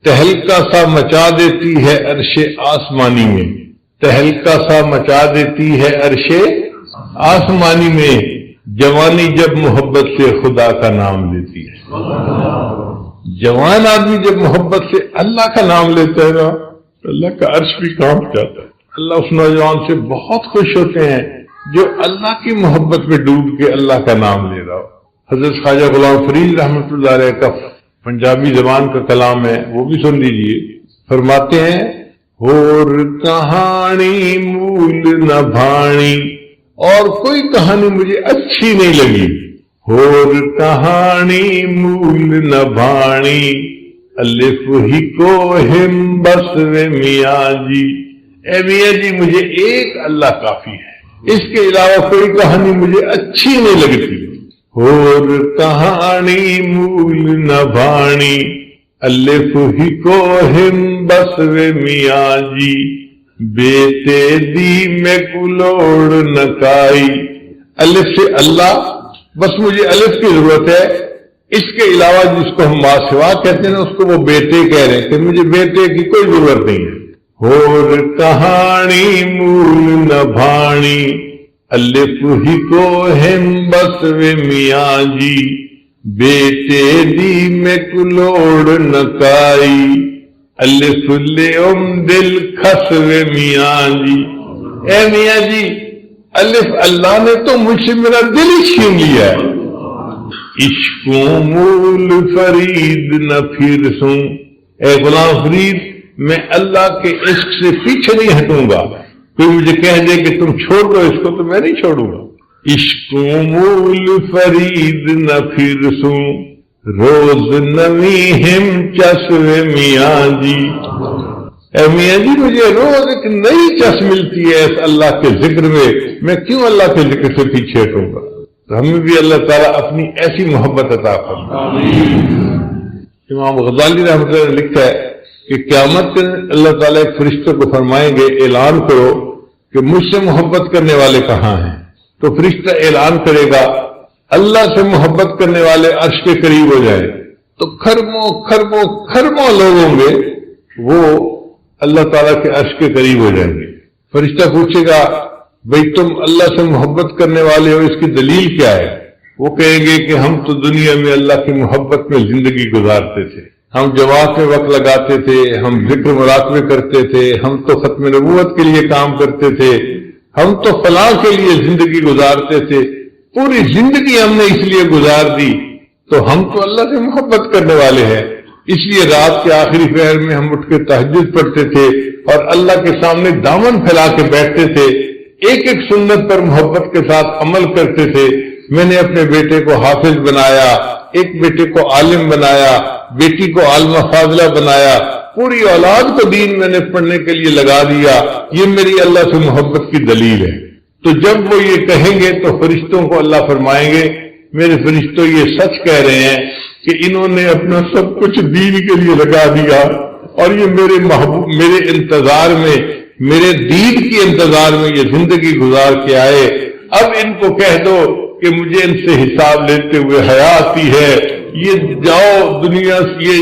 تہلکا سا مچا دیتی ہے عرش آسمانی میں، تہلکا سا مچا دیتی ہے عرش آسمانی میں، جوانی جب محبت سے خدا کا نام لیتی ہے۔ جوان آدمی جب محبت سے اللہ کا نام لیتا ہے نا تو اللہ کا عرش بھی کانپ جاتا ہے۔ اللہ اس نوجوان سے بہت خوش ہوتے ہیں جو اللہ کی محبت میں ڈوب کے اللہ کا نام لے رہا ہو۔ حضرت خواجہ غلام فرید رحمۃ اللہ علیہ کا پنجابی زبان کا کلام ہے، وہ بھی سن لیجئے۔ فرماتے ہیں اور کہانی مول نہ بھانی، اور کوئی کہانی مجھے اچھی نہیں لگی، اور کہانی مول نہ بھانی، الف ہی کو ہم بس وے میاں جی، اے میاں جی مجھے ایک اللہ کافی ہے، اس کے علاوہ کوئی کہانی مجھے اچھی نہیں لگتی۔ اور کہانی مول نہ بھانی، الف ہی کو ہم بس وے میاں جی، بیتے دی میں کلوڑ نکائی، الف سے اللہ، بس مجھے الف کی ضرورت ہے، اس کے علاوہ جس کو ہم ماسوا کہتے ہیں اس کو وہ بیٹے کہہ رہے ہیں کہ مجھے بیٹے کی کوئی ضرورت نہیں ہے۔ اور کہانی مول نہ بھانی، الف ہی کو ہم بس وے میاں جی، بیٹے دی میں کلوڑ نکائی، الف لے دل کھس وے میاں جی، اے میاں جی الف اللہ نے تو مجھ سے میرا دل ہی چھین لیا ہے۔ عشقوں مول فرید نہ پھر سوں، اے غلام فرید میں اللہ کے عشق سے پیچھے نہیں ہٹوں گا، کوئی مجھے کہہ دے کہ تم چھوڑ دو اس کو تو میں نہیں چھوڑوں گا۔ عشقوں مول فرید نہ پھر سوں، روز نوی ہم چس وے میاں جی، اے میاں جی مجھے روز ایک نئی چس ملتی ہے اس اللہ کے ذکر میں کیوں اللہ کے ذکر سے پیچھے ہٹوں گا۔ تو ہمیں بھی اللہ تعالیٰ اپنی ایسی محبت عطا فرمائے۔ امام غزالی رحمۃ اللہ نے لکھا ہے کہ قیامت کے اللہ تعالیٰ ایک فرشتے کو فرمائیں گے اعلان کرو کہ مجھ سے محبت کرنے والے کہاں ہیں، تو فرشتہ اعلان کرے گا اللہ سے محبت کرنے والے عرش کے قریب ہو جائیں، تو خربوں خربوں خربوں لوگ ہوں گے وہ اللہ تعالیٰ کے عرش کے قریب ہو جائیں گے۔ فرشتہ پوچھے گا بھئی تم اللہ سے محبت کرنے والے ہو، اس کی دلیل کیا ہے؟ وہ کہیں گے کہ ہم تو دنیا میں اللہ کی محبت میں زندگی گزارتے تھے، ہم جماعت میں وقت لگاتے تھے، ہم ذکر مراقبے کرتے تھے، ہم تو ختم نبوت کے لیے کام کرتے تھے، ہم تو فلاح کے لیے زندگی گزارتے تھے، پوری زندگی ہم نے اس لیے گزار دی، تو ہم تو اللہ سے محبت کرنے والے ہیں، اس لیے رات کے آخری پہر میں ہم اٹھ کے تہجد پڑھتے تھے اور اللہ کے سامنے دامن پھیلا کے بیٹھتے تھے، ایک ایک سنت پر محبت کے ساتھ عمل کرتے تھے۔ میں نے اپنے بیٹے کو حافظ بنایا، ایک بیٹے کو عالم بنایا، بیٹی کو عالمہ فاضلہ بنایا، پوری اولاد کو دین میں نے پڑھنے کے لیے لگا دیا، یہ میری اللہ سے محبت کی دلیل ہے۔ تو جب وہ یہ کہیں گے تو فرشتوں کو اللہ فرمائیں گے میرے فرشتوں یہ سچ کہہ رہے ہیں کہ انہوں نے اپنا سب کچھ دین کے لیے لگا دیا اور یہ میرے محبوب میرے انتظار میں، میرے دین کی انتظار میں یہ زندگی گزار کے آئے، اب ان کو کہہ دو کہ مجھے ان سے حساب لیتے ہوئے حیا آتی ہے، یہ جاؤ دنیا سے یہ